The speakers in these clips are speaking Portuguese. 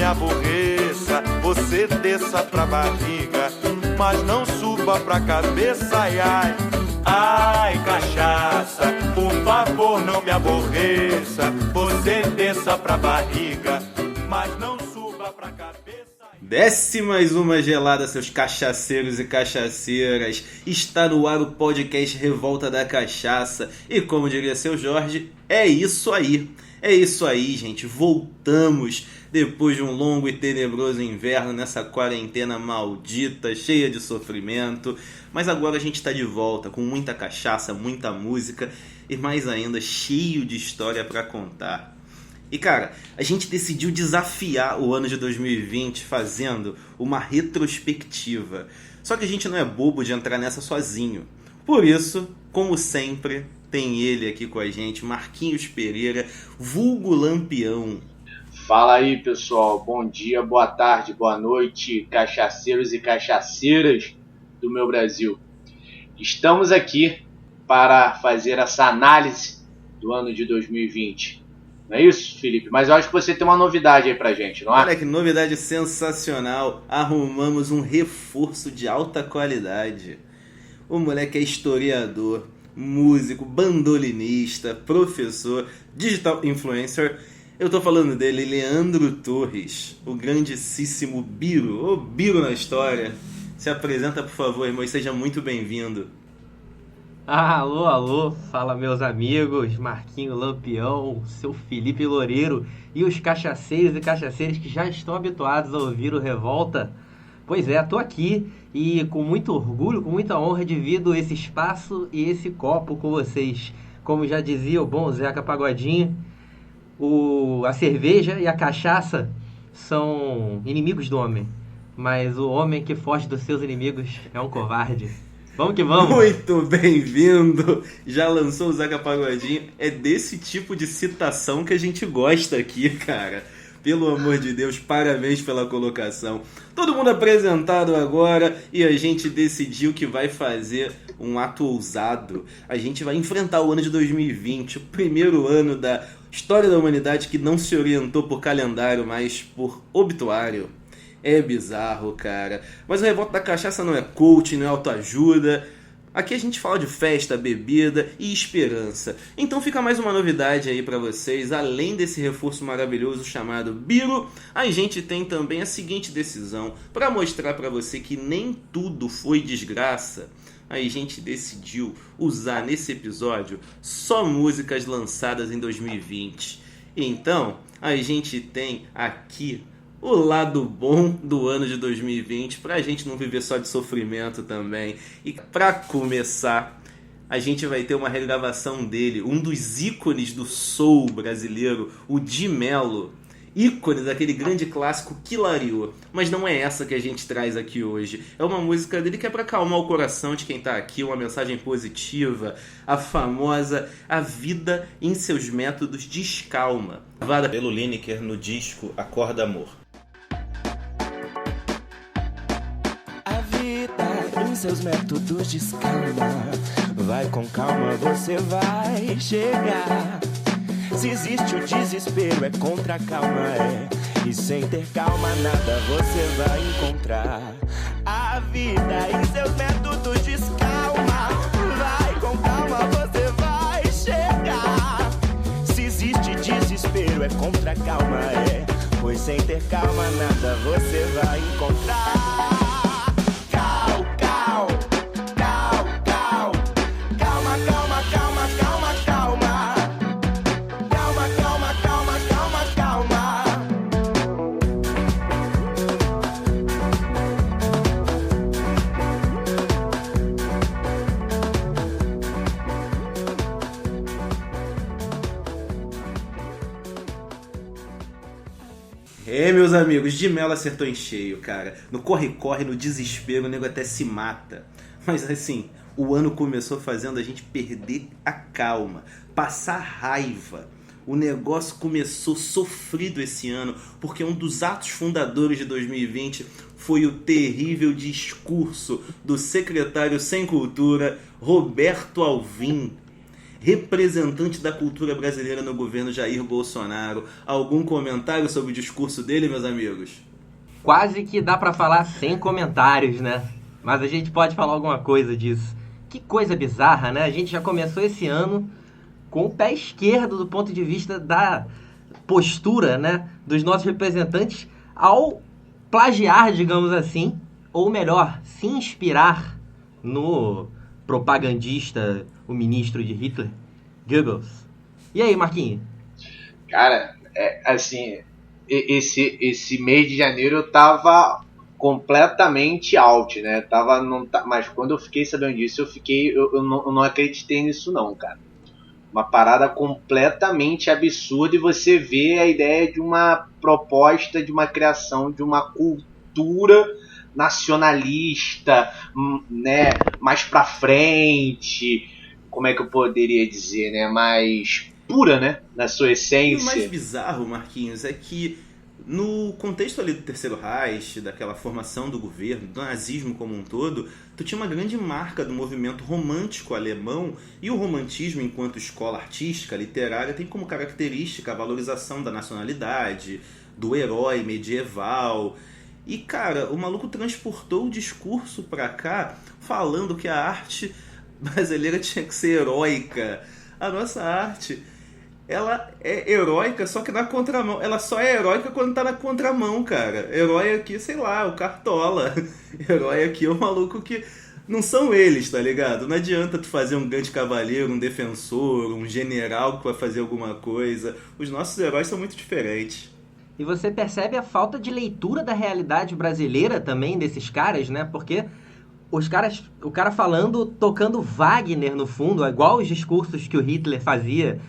aborreça, você desça pra barriga, mas não suba pra cabeça, ai, ai. Ai, cachaça, por favor não me aborreça, você desça pra barriga, mas não suba pra cabeça. Desce mais uma gelada, seus cachaceiros e cachaceiras. Está no ar o podcast Revolta da Cachaça. E como diria seu Jorge, é isso aí. É isso aí, gente. Voltamos depois de um longo e tenebroso inverno nessa quarentena maldita, cheia de sofrimento. Mas agora a gente está de volta com muita cachaça, muita música e mais ainda cheio de história para contar. E cara, a gente decidiu desafiar o ano de 2020 fazendo uma retrospectiva. Só que a gente não é bobo de entrar nessa sozinho. Por isso, como sempre, tem ele aqui com a gente, Marquinhos Pereira, vulgo Lampião. Fala aí, pessoal. Bom dia, boa tarde, boa noite, cachaceiros e cachaceiras do meu Brasil. Estamos aqui para fazer essa análise do ano de 2020. Não é isso, Felipe? Mas eu acho que você tem uma novidade aí pra gente, não é? Olha que novidade sensacional. Arrumamos um reforço de alta qualidade. O moleque é historiador, músico, bandolinista, professor, digital influencer. Eu tô falando dele, Leandro Torres, o grandíssimo Biro, o Biro na história. Se apresenta, por favor, irmão, e seja muito bem-vindo. Alô, alô, fala meus amigos, Marquinho Lampião, seu Felipe Loureiro e os cachaceiros e cachaceiras que já estão habituados a ouvir o Revolta. Pois é, tô aqui e com muito orgulho, com muita honra divido esse espaço e esse copo com vocês. Como já dizia o bom Zeca Pagodinho, a cerveja e a cachaça são inimigos do homem, mas o homem que foge dos seus inimigos é um covarde. Vamos que vamos! Muito bem-vindo! Já lançou o Zeca Pagodinho. É desse tipo de citação que a gente gosta aqui, cara. Pelo amor de Deus, parabéns pela colocação. Todo mundo apresentado agora e a gente decidiu que vai fazer um ato ousado. A gente vai enfrentar o ano de 2020, o primeiro ano da história da humanidade que não se orientou por calendário, mas por obituário. É bizarro, cara. Mas o Revolta da Cachaça não é coaching, não é autoajuda. Aqui a gente fala de festa, bebida e esperança. Então fica mais uma novidade aí pra vocês. Além desse reforço maravilhoso chamado Biro, a gente tem também a seguinte decisão. Pra mostrar pra você que nem tudo foi desgraça, a gente decidiu usar nesse episódio só músicas lançadas em 2020. Então, a gente tem aqui o lado bom do ano de 2020, pra gente não viver só de sofrimento também. E pra começar, a gente vai ter uma regravação dele, um dos ícones do soul brasileiro, o Di Mello. Ícone daquele grande clássico Quilario. Mas não é essa que a gente traz aqui hoje. É uma música dele que é pra acalmar o coração de quem tá aqui, uma mensagem positiva, a famosa A Vida em Seus Métodos Descalma, gravada pelo Lineker no disco Acorda Amor. Em seus métodos descalma, vai com calma, você vai chegar. Se existe o desespero, é contra a calma, é. E sem ter calma, nada você vai encontrar. A vida em seus métodos descalma, vai com calma, você vai chegar. Se existe desespero, é contra a calma, é. Pois sem ter calma, nada você vai encontrar. Meus amigos, Di Mello acertou em cheio, cara. No corre-corre, no desespero, o nego até se mata. Mas assim, o ano começou fazendo a gente perder a calma, passar raiva. O negócio começou sofrido esse ano, porque um dos atos fundadores de 2020 foi o terrível discurso do secretário sem cultura, Roberto Alvim. representante da cultura brasileira no governo Jair Bolsonaro. Algum comentário sobre o discurso dele, meus amigos? Quase que dá pra falar sem comentários, né? Mas a gente pode falar alguma coisa disso. Que coisa bizarra, né? A gente já começou esse ano com o pé esquerdo do ponto de vista da postura, né, dos nossos representantes ao plagiar, digamos assim, ou melhor, se inspirar no propagandista, o ministro de Hitler, Goebbels. E aí, Marquinhos? Cara, assim, esse mês de janeiro eu tava completamente out, né? Mas quando eu fiquei sabendo disso, eu não acreditei nisso não, cara. Uma parada completamente absurda, e você vê a ideia de uma proposta, de uma criação de uma cultura nacionalista, né, mais pra frente, como é que eu poderia dizer, né, mais pura, né, na sua essência. E o mais bizarro, Marquinhos, é que no contexto ali do Terceiro Reich, daquela formação do governo, do nazismo como um todo, tu tinha uma grande marca do movimento romântico alemão, e o romantismo, enquanto escola artística, literária, tem como característica a valorização da nacionalidade, do herói medieval. E, cara, o maluco transportou o discurso pra cá, falando que a arte brasileira tinha que ser heróica. A nossa arte, ela é heróica, só que na contramão. Ela só é heróica quando tá na contramão, cara. Herói aqui, sei lá, o Cartola. Herói aqui é o maluco que... Não são eles, tá ligado? Não adianta tu fazer um grande cavaleiro, um defensor, um general que vai fazer alguma coisa. Os nossos heróis são muito diferentes. E você percebe a falta de leitura da realidade brasileira também desses caras, né? Porque o cara falando, tocando Wagner no fundo, igual os discursos que o Hitler fazia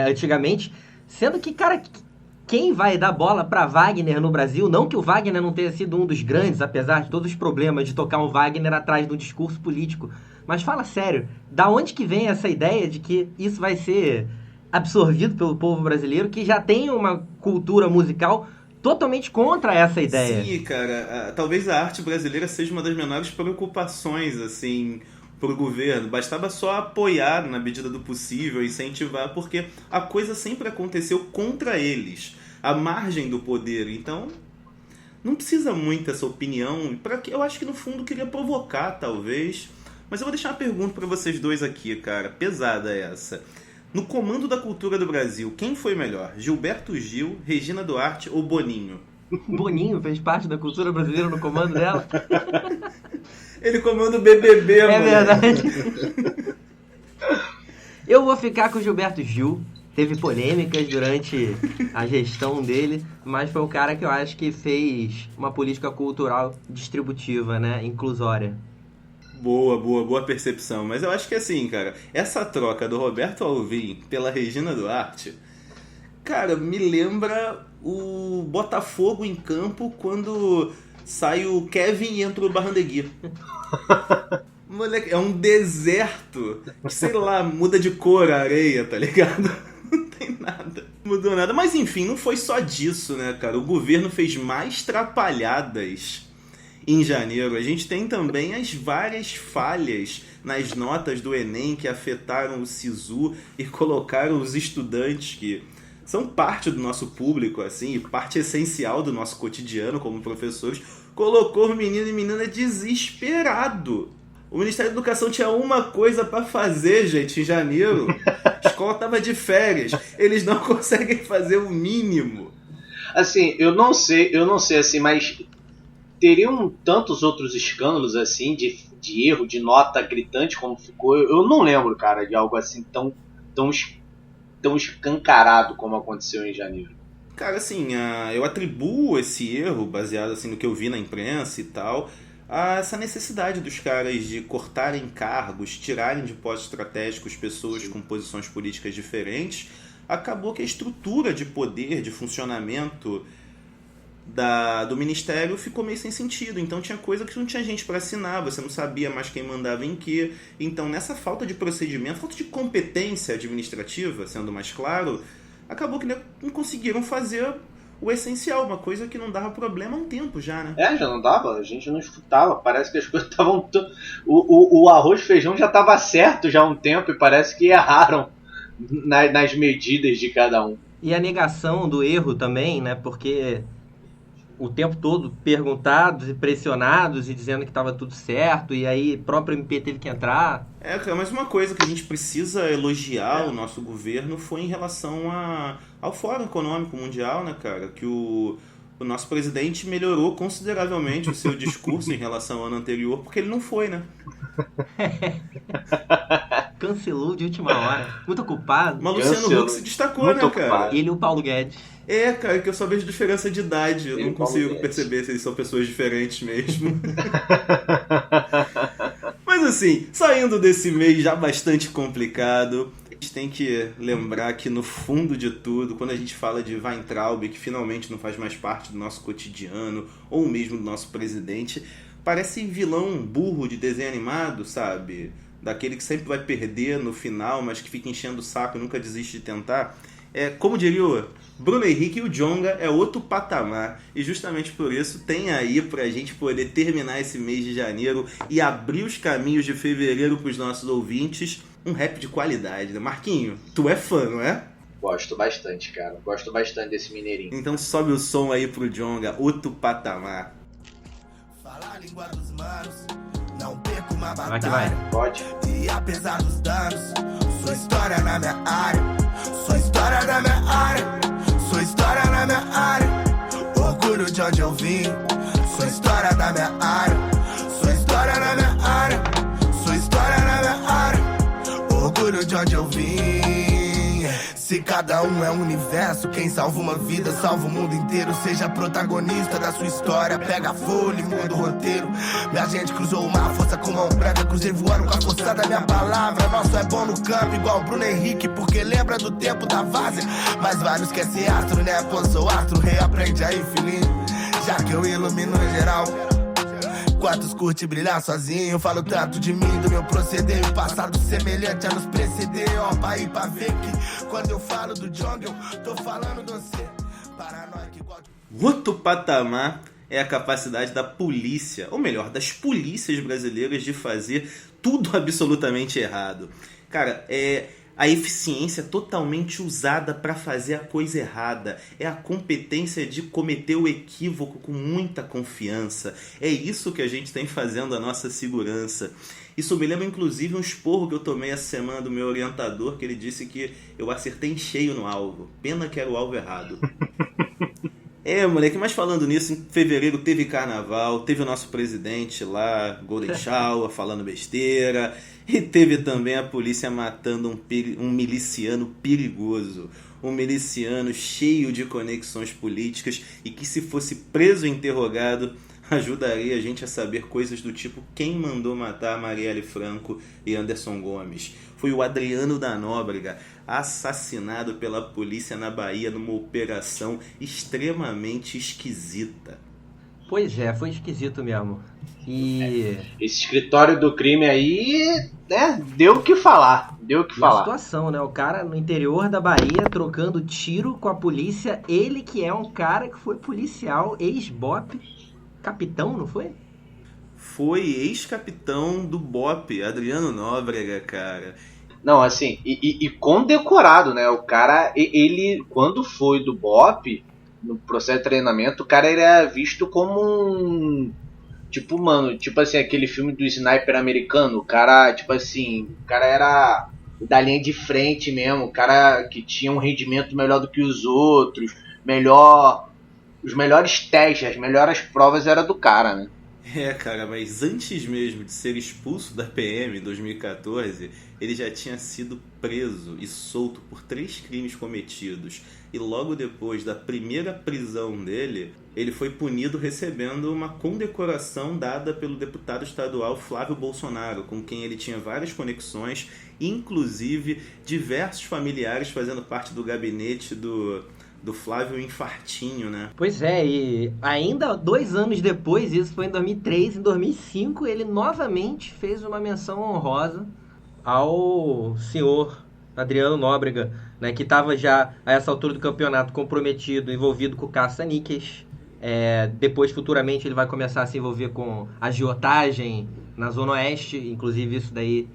antigamente, sendo que, cara, quem vai dar bola pra Wagner no Brasil? Não que o Wagner não tenha sido um dos grandes, apesar de todos os problemas de tocar um Wagner atrás de um discurso político. Mas fala sério, da onde que vem essa ideia de que isso vai ser absorvido pelo povo brasileiro, que já tem uma cultura musical totalmente contra essa ideia? Sim, cara, talvez a arte brasileira seja uma das menores preocupações, assim, pro governo. Bastava só apoiar na medida do possível, incentivar, porque a coisa sempre aconteceu contra eles, à margem do poder. Então, não precisa muito essa opinião. Eu acho que no fundo queria provocar, talvez. Mas eu vou deixar uma pergunta para vocês dois aqui, cara. Pesada essa. No comando da cultura do Brasil, quem foi melhor? Gilberto Gil, Regina Duarte ou Boninho? Boninho fez parte da cultura brasileira no comando dela? Ele comanda o BBB, mano. É verdade. Eu vou ficar com o Gilberto Gil. Teve polêmicas durante a gestão dele, mas foi o cara que eu acho que fez uma política cultural distributiva, né? Inclusória. Boa percepção. Mas eu acho que assim, cara, essa troca do Roberto Alvim pela Regina Duarte, cara, me lembra o Botafogo em campo quando sai o Kevin e entra o Barrandegui. Moleque, é um deserto. Sei lá, muda de cor a areia, tá ligado? Não tem nada. Mudou nada. Mas enfim, não foi só disso, né, cara? O governo fez mais trapalhadas em janeiro. A gente tem também as várias falhas nas notas do Enem que afetaram o SISU e colocaram os estudantes que são parte do nosso público, assim, e parte essencial do nosso cotidiano como professores, colocou o menino e menina desesperado. O Ministério da Educação tinha uma coisa pra fazer, gente, em janeiro. A escola tava de férias. Eles não conseguem fazer o mínimo. Assim, eu não sei assim, mas teriam tantos outros escândalos assim de erro, de nota gritante como ficou. Eu não lembro, cara, de algo assim tão escancarado como aconteceu em janeiro. Cara, assim, eu atribuo esse erro, baseado assim, no que eu vi na imprensa e tal, a essa necessidade dos caras de cortarem cargos, tirarem de postos estratégicos pessoas com posições políticas diferentes. Acabou que a estrutura de poder, de funcionamento do Ministério ficou meio sem sentido. Então tinha coisa que não tinha gente para assinar, você não sabia mais quem mandava em quê. Então nessa falta de procedimento, falta de competência administrativa, sendo mais claro, acabou que não conseguiram fazer o essencial, uma coisa que não dava problema há um tempo já, né? Já não dava, a gente não escutava, parece que as coisas estavam... O arroz e feijão já estava certo já há um tempo e parece que erraram nas medidas de cada um. E a negação do erro também, né? Porque o tempo todo perguntados e pressionados e dizendo que estava tudo certo, e aí o próprio MP teve que entrar. Cara, mas uma coisa que a gente precisa elogiar o nosso governo foi em relação ao Fórum Econômico Mundial, né, cara? Que o nosso presidente melhorou consideravelmente o seu discurso em relação ao ano anterior, porque ele não foi, né? Cancelou de última hora. Muito ocupado. Mas Luciano Huck se destacou, muito né, cara? ocupado. Ele e o Paulo Guedes. Cara, que eu só vejo diferença de idade. Eu não consigo perceber se eles são pessoas diferentes mesmo. Mas assim, saindo desse mês já bastante complicado, a gente tem que lembrar que no fundo de tudo, quando a gente fala de Weintraub, que finalmente não faz mais parte do nosso cotidiano, ou mesmo do nosso presidente, parece vilão burro de desenho animado, sabe? Daquele que sempre vai perder no final, mas que fica enchendo o saco e nunca desiste de tentar. Como diria o Bruno Henrique, o Djonga é outro patamar. E justamente por isso tem aí pra gente poder terminar esse mês de janeiro e abrir os caminhos de fevereiro pros nossos ouvintes, um rap de qualidade, né? Marquinho, tu é fã, não é? Gosto bastante, cara. Gosto bastante desse mineirinho. Então sobe o som aí pro Djonga, outro patamar. Falar a língua dos manos, não perco uma batalha. Vai que vai. Pode? E apesar dos danos, sou história na minha área. Sou história na minha área. Sou história na minha área. Orgulho de onde eu vim. Sou história da minha área. Sou história na minha área. Sou história na minha área. Orgulho de onde eu vim. Se cada um é um universo, quem salva uma vida salva o mundo inteiro. Seja protagonista da sua história, pega a folha e muda o roteiro. Minha gente cruzou o mar, força com mão branca, cruzei voando com a força da minha palavra. Nosso é bom no campo, igual o Bruno Henrique, porque lembra do tempo da várzea. Mas vai, não esquece astro, né? Pô, sou astro, reaprende aí, filhinho. Já que eu ilumino geral. Quantos curte brilhar sozinho? Falo tanto de mim, do meu proceder. O passado semelhante a nos preceder. Ó, pra ir pra ver que quando eu falo do Djonga, eu tô falando de você. Paranoico igual de... Outro patamar é a capacidade da polícia, ou melhor, das polícias brasileiras de fazer tudo absolutamente errado. Cara, a eficiência totalmente usada para fazer a coisa errada. É a competência de cometer o equívoco com muita confiança. É isso que a gente tem fazendo a nossa segurança. Isso me lembra inclusive um esporro que eu tomei essa semana do meu orientador, que ele disse que eu acertei em cheio no alvo. Pena que era o alvo errado. Moleque, mas falando nisso, em fevereiro teve carnaval, teve o nosso presidente lá, Golden Shower, falando besteira, e teve também a polícia matando um miliciano perigoso, um miliciano cheio de conexões políticas e que, se fosse preso e interrogado, ajudaria a gente a saber coisas do tipo quem mandou matar Marielle Franco e Anderson Gomes. Foi o Adriano da Nóbrega, assassinado pela polícia na Bahia numa operação extremamente esquisita. Pois é, foi esquisito mesmo. E Esse escritório do crime aí, né, deu o que falar. Deu o que e a falar. situação, né? O cara no interior da Bahia trocando tiro com a polícia. Ele que é um cara que foi policial, ex-BOP, capitão, não foi? Foi ex-capitão do BOP, Adriano Nóbrega, cara. Não, assim, e condecorado, né? O cara, ele, quando foi do BOP, no processo de treinamento, o cara era visto como um... Tipo, mano, tipo assim, aquele filme do sniper americano. O cara, tipo assim, o cara era da linha de frente mesmo. O cara que tinha um rendimento melhor do que os outros. Os melhores testes, as melhores provas era do cara, né? Cara, mas antes mesmo de ser expulso da PM em 2014, ele já tinha sido preso e solto por 3 crimes cometidos. E logo depois da primeira prisão dele, ele foi punido recebendo uma condecoração dada pelo deputado estadual Flávio Bolsonaro, com quem ele tinha várias conexões, inclusive diversos familiares fazendo parte do gabinete do Flávio Infartinho, né? Pois é, e ainda 2 anos depois, isso foi em 2003, em 2005, ele novamente fez uma menção honrosa ao senhor Adriano Nóbrega, né, que estava já a essa altura do campeonato comprometido, envolvido com caça-níqueis. Depois, futuramente, ele vai começar a se envolver com agiotagem na Zona Oeste, inclusive isso daí